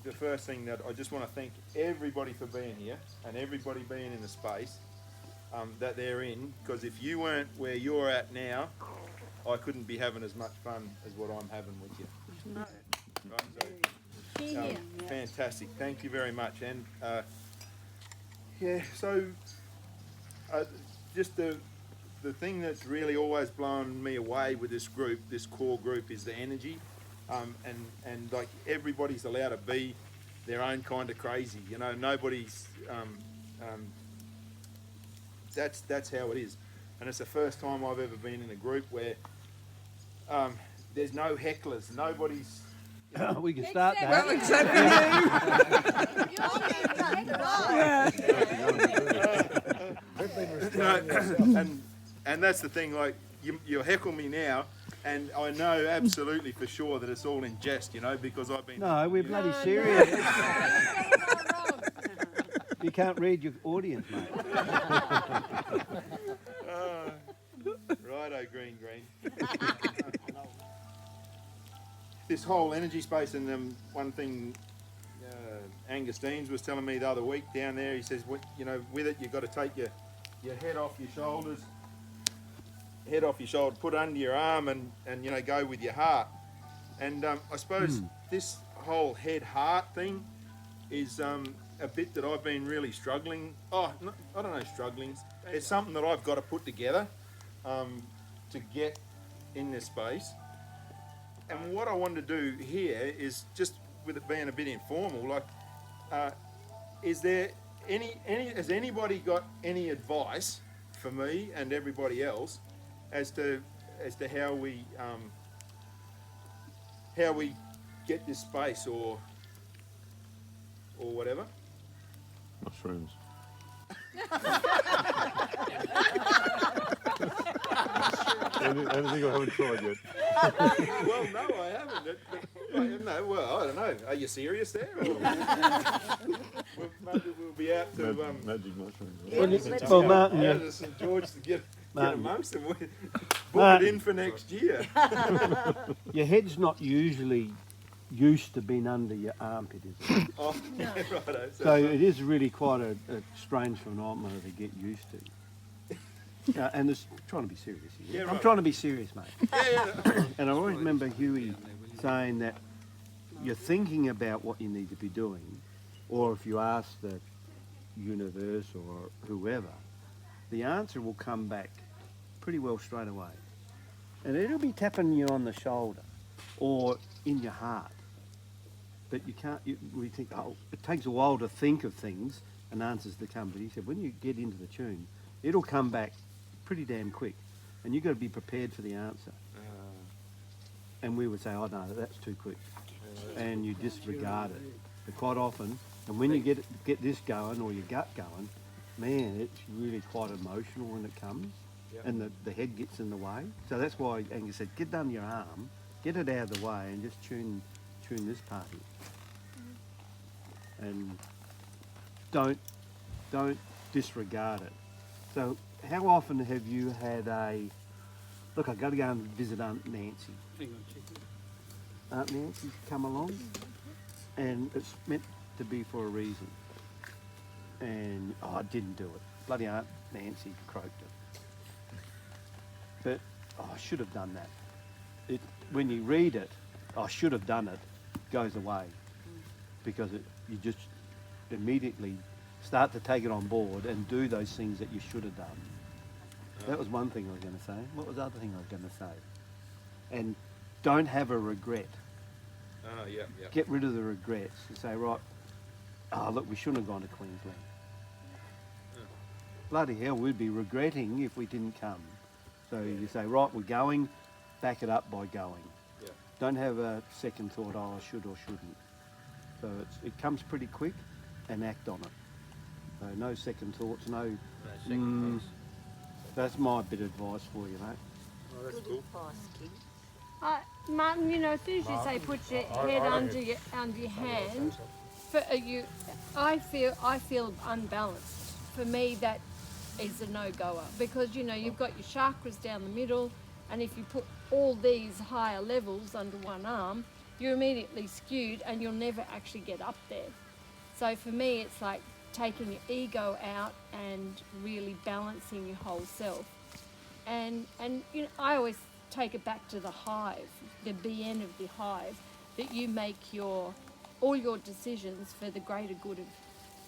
the first thing that I just want to thank everybody for being here and everybody being in the space that they're in, because if you weren't where you're at now, I couldn't be having as much fun as what I'm having with you. Right, so, fantastic. Thank you very much. And so just the thing that's really always blown me away with this group, this core group, is the energy. And like everybody's allowed to be their own kind of crazy. You know, nobody's. That's how it is. And it's the first time I've ever been in a group where there's no hecklers. Nobody's. You know, we can start that. Well, except for you. And that's the thing. Like you heckle me now, and I know absolutely for sure that it's all in jest. You know, because I've been. No, we're bloody serious. You can't read your audience, mate. Righto, green. This whole energy space, and one thing Angus Deans was telling me the other week down there, he says, you know, with it you've got to take your head off your shoulders, put it under your arm, and you know, go with your heart. And I suppose this whole head-heart thing is a bit that I've been really struggling. I don't know, struggling. It's something that I've got to put together to get in this space. And what I want to do here is, just with it being a bit informal, like, is there has anybody got any advice for me and everybody else as to how we get this space or whatever? Mushrooms. Anything I haven't tried yet. Well, no, I haven't. I don't know. Are you serious there? Or maybe we'll be out to magic mushrooms. Well, Martin, out to St George to get amongst them. Book it in for next year. Your head's not usually used to being under your armpit, is it? Oh, no. Righto. So it is really quite a strange phenomenon to get used to. And it's trying to be serious here. Yeah, I'm right. trying to be serious, mate. Yeah. And I always remember Huey saying that you're thinking about what you need to be doing, or if you ask the universe or whoever, the answer will come back pretty well straight away. And it'll be tapping you on the shoulder or in your heart. But you can't, we think, it takes a while to think of things and answers to come. But he said, when you get into the tune, it'll come back pretty damn quick. And you've got to be prepared for the answer. And we would say, oh no, that's too quick. And you disregard it. But quite often, and when you get this going or your gut going, man, it's really quite emotional when it comes. Yep. And the head gets in the way. So that's why Angus said, get it under your arm, get it out of the way and just tune this part in. And don't disregard it. So how often have you had look, I've got to go and visit Aunt Nancy. Aunt Nancy's come along, and it's meant to be for a reason. And I didn't do it. Bloody Aunt Nancy croaked it. But I should have done that. When you read it, I should have done it, goes away. Because you just immediately start to take it on board and do those things that you should have done. That was one thing I was going to say. What was the other thing I was going to say? And don't have a regret. Yeah. Get rid of the regrets and say, right, look, we shouldn't have gone to Queensland. Bloody hell, we'd be regretting if we didn't come. So you say, right, we're going, back it up by going. Yeah. Don't have a second thought, I should or shouldn't. So it comes pretty quick, and act on it. So no second thoughts, that's my bit of advice for you, mate. Oh, that's cool. Martin, you know, as soon as you say put your head under your hand, I feel unbalanced. For me, that is a no-goer, because you know you've got your chakras down the middle, and if you put all these higher levels under one arm, you're immediately skewed and you'll never actually get up there. So for me, it's like taking your ego out and really balancing your whole self. And you know, I always take it back to the hive, the BN of the hive, that you make all your decisions for the greater good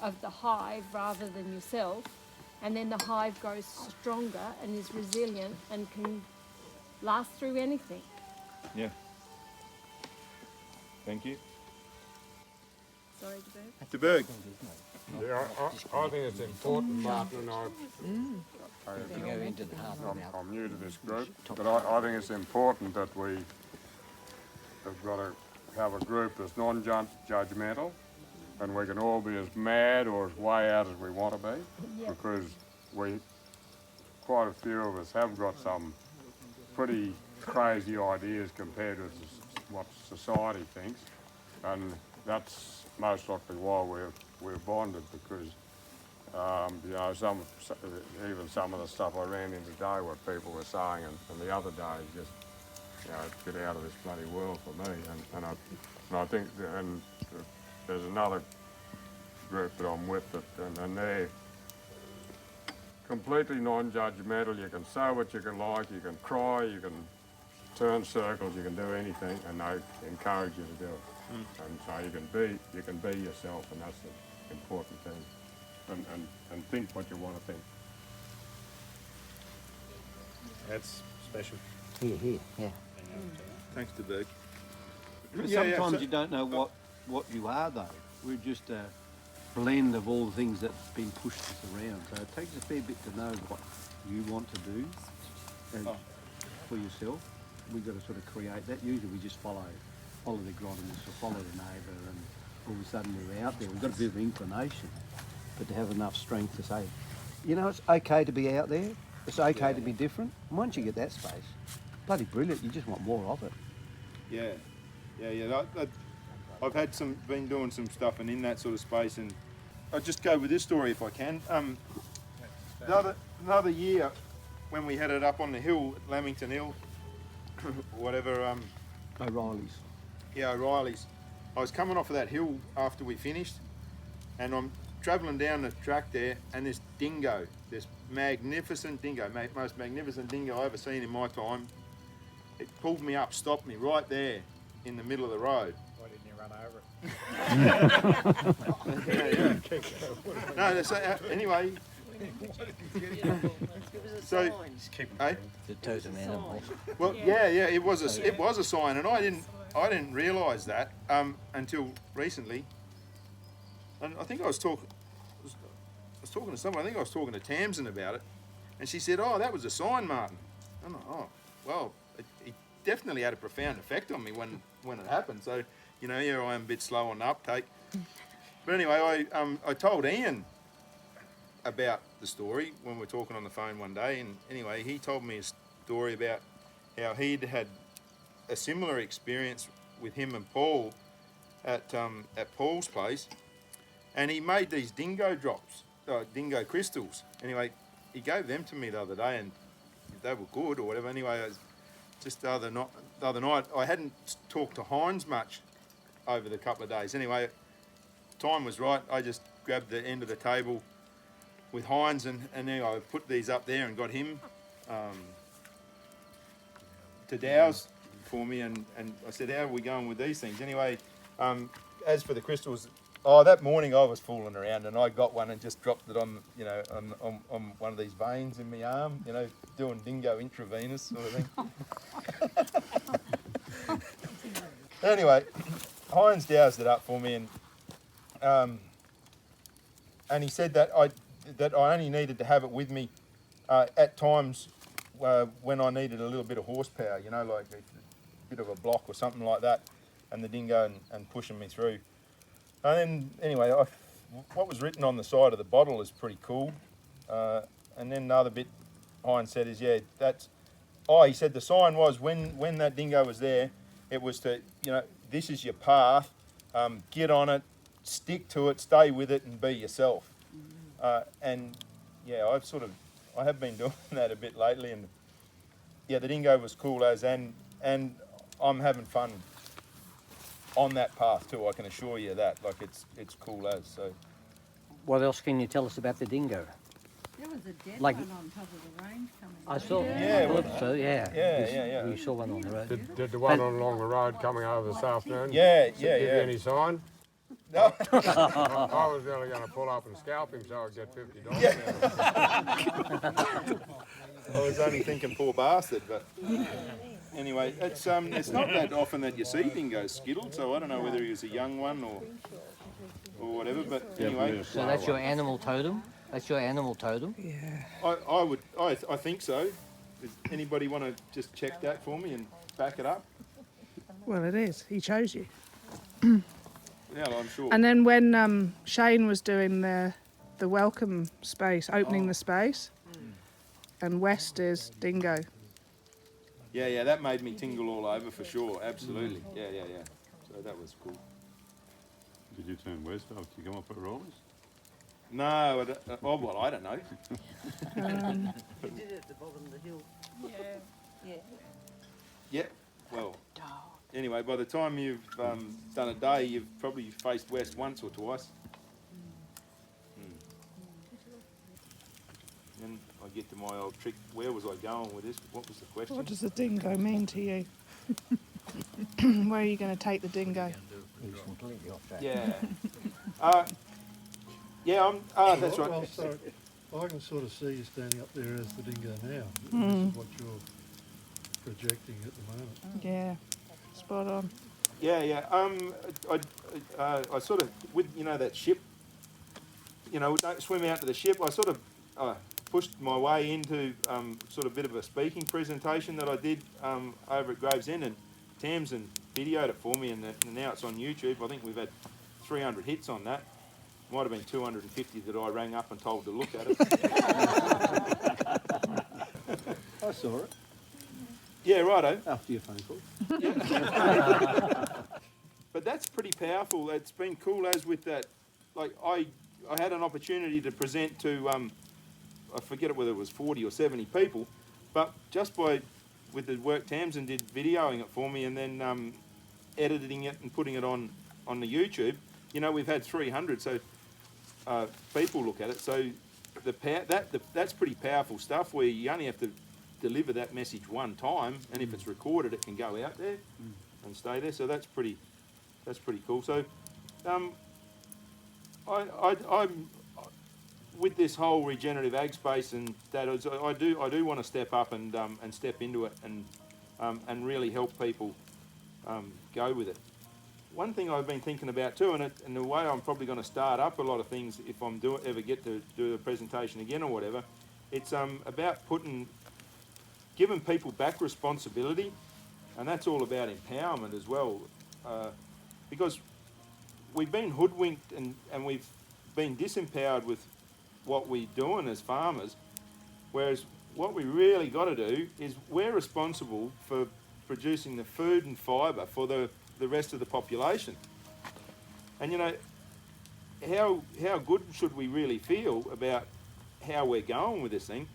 of the hive rather than yourself. And then the hive grows stronger and is resilient and can last through anything. Yeah. Thank you. Sorry, DeBerg. DeBerg. Yeah, I think it's important, Martin, and I'm new to this group, but I think it's important that we have got to have a group that's non-judgmental, and we can all be as mad or as way out as we want to be, because quite a few of us have got some pretty crazy ideas compared with what society thinks, and that's most likely why we're bonded, because you know, even some of the stuff I ran into today, what people were saying, and the other day, just, you know, get out of this bloody world for me. And I think, and there's another group that I'm with, and they're completely non-judgmental. You can say what you can like, you can cry, you can turn circles, you can do anything, and they encourage you to do it. And so you can be yourself, and that's the important thing. And think what you want to think. That's special. Here, yeah. Thanks, DeBerg. Sometimes you don't know what you are, though. We're just a blend of all the things that's been pushed us around. So it takes a fair bit to know what you want to do and for yourself. We've got to sort of create that. Usually we just follow the agronomist or follow the neighbour, and all of a sudden we're out there. We've got a bit of inclination, but to have enough strength to say, you know, it's okay to be out there. It's okay to be different. And once you get that space, bloody brilliant. You just want more of it. Yeah. I've been doing some stuff and in that sort of space, and I'll just go with this story if I can. Another year when we had it up on the hill, Lamington Hill, whatever. O'Reilly's. Yeah, O'Reilly's. I was coming off of that hill after we finished, and I'm travelling down the track there, and this dingo, this magnificent dingo, most magnificent dingo I've ever seen in my time, it pulled me up, stopped me right there in the middle of the road. Why didn't you run over it? No, so, anyway. So, The totem animal. well, yeah, it was a sign, and I didn't realise that until recently. And I think I was talking to someone. I think I was talking to Tamsin about it, and she said, "Oh, that was a sign, Martin." I'm like, "Oh, well, it definitely had a profound effect on me when it happened." So, you know, here I am a bit slow on the uptake. But anyway, I told Ian about the story when we were talking on the phone one day, and anyway, he told me a story about how he'd had a similar experience with him and Paul at Paul's place, and he made these dingo drops, dingo crystals. Anyway, he gave them to me the other day, and they were good or whatever. Anyway, just the other night, I hadn't talked to Heinz much over the couple of days. Anyway, time was right. I just grabbed the end of the table with Heinz, and anyway, I put these up there and got him to douse for me, and I said, "How are we going with these things?" Anyway, as for the crystals, that morning I was fooling around, and I got one and just dropped it on, you know, on one of these veins in my arm, you know, doing dingo intravenous sort of thing. Anyway, Heinz doused it up for me, and he said that I only needed to have it with me at times when I needed a little bit of horsepower, you know, like a bit of a block or something like that, and the dingo and pushing me through. And then, anyway, what was written on the side of the bottle is pretty cool. And then another bit Heinz said is, he said the sign was when that dingo was there, it was to, you know, this is your path, get on it, stick to it, stay with it, and be yourself. And yeah, I have been doing that a bit lately, and yeah, the dingo was cool and I'm having fun on that path too. I can assure you that. Like it's cool as so. What else can you tell us about the dingo? There was a dead Like- one on top of the range coming. I saw. Yeah, I thought so. Yeah. Yeah. We saw one on the road. Did the one along the road coming over this afternoon Yeah, give you any sign? No. I was really going to pull up and scalp him so I'd get $50. I was only thinking poor bastard, but anyway, it's not that often that you see dingoes skittled, so I don't know whether he was a young one or whatever. But anyway, So that's your animal totem. That's your animal totem. I think so. Does anybody want to just check that for me and back it up? Well, it is. He chose you. Yeah, I'm sure. And then when Shane was doing the welcome space, opening the space, and West is dingo. Yeah, that made me tingle all over for sure. Absolutely. Yeah. So that was cool. Did you turn west after you come off at rollers? No, I don't know. He did it at the bottom of the hill. Yeah. Well. Anyway, by the time you've done a day, you've probably faced west once or twice. And I get to my old trick. Where was I going with this? What was the question? What does the dingo mean to you? Where are you going to take the dingo? He's completely off track. Yeah. That's right. Well, so I can sort of see you standing up there as the dingo now. This is what you're projecting at the moment. Yeah, spot on. Yeah. I sort of, with that ship, don't swim out to the ship. I sort of pushed my way into sort of a bit of a speaking presentation that I did over at Gravesend, and Tamsin videoed it for me, and now it's on YouTube. I think we've had 300 hits on that. Might have been 250 that I rang up and told to look at it. I saw it Yeah, righto. after your phone call. But that's pretty powerful. It's been cool as with that. Like I had an opportunity to present to I forget whether it was 40 or 70 people, but just with the work Tamsin did videoing it for me and then editing it and putting it on the YouTube, we've had 300 so people look at it. So that's pretty powerful stuff where you only have to deliver that message one time, and if it's recorded, it can go out there and stay there. So that's pretty cool. So I'm with this whole regenerative ag space, and that I do want to step up and step into it and really help people go with it. One thing I've been thinking about too, and the way I'm probably going to start up a lot of things if I'm ever get to do a presentation again or whatever, it's about giving people back responsibility, and that's all about empowerment as well, because we've been hoodwinked and we've been disempowered with what we're doing as farmers, whereas what we really got to do is we're responsible for producing the food and fibre for the rest of the population. And how good should we really feel about how we're going with this thing?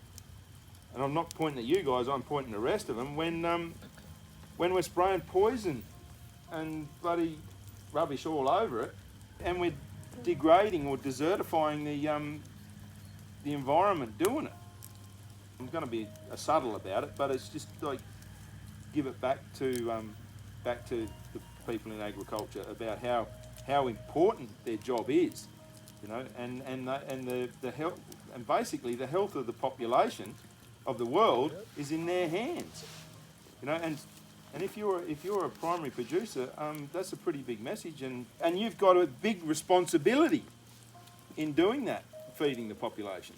And I'm not pointing at you guys, I'm pointing at the rest of them, when we're spraying poison and bloody rubbish all over it, and we're degrading or desertifying the environment doing it. I'm going to be subtle about it, but it's just like give it back to the people in agriculture about how important their job is, and the health, and basically the health of the population of the world is in their hands, and if you're a primary producer, that's a pretty big message, and you've got a big responsibility in doing that, feeding the population.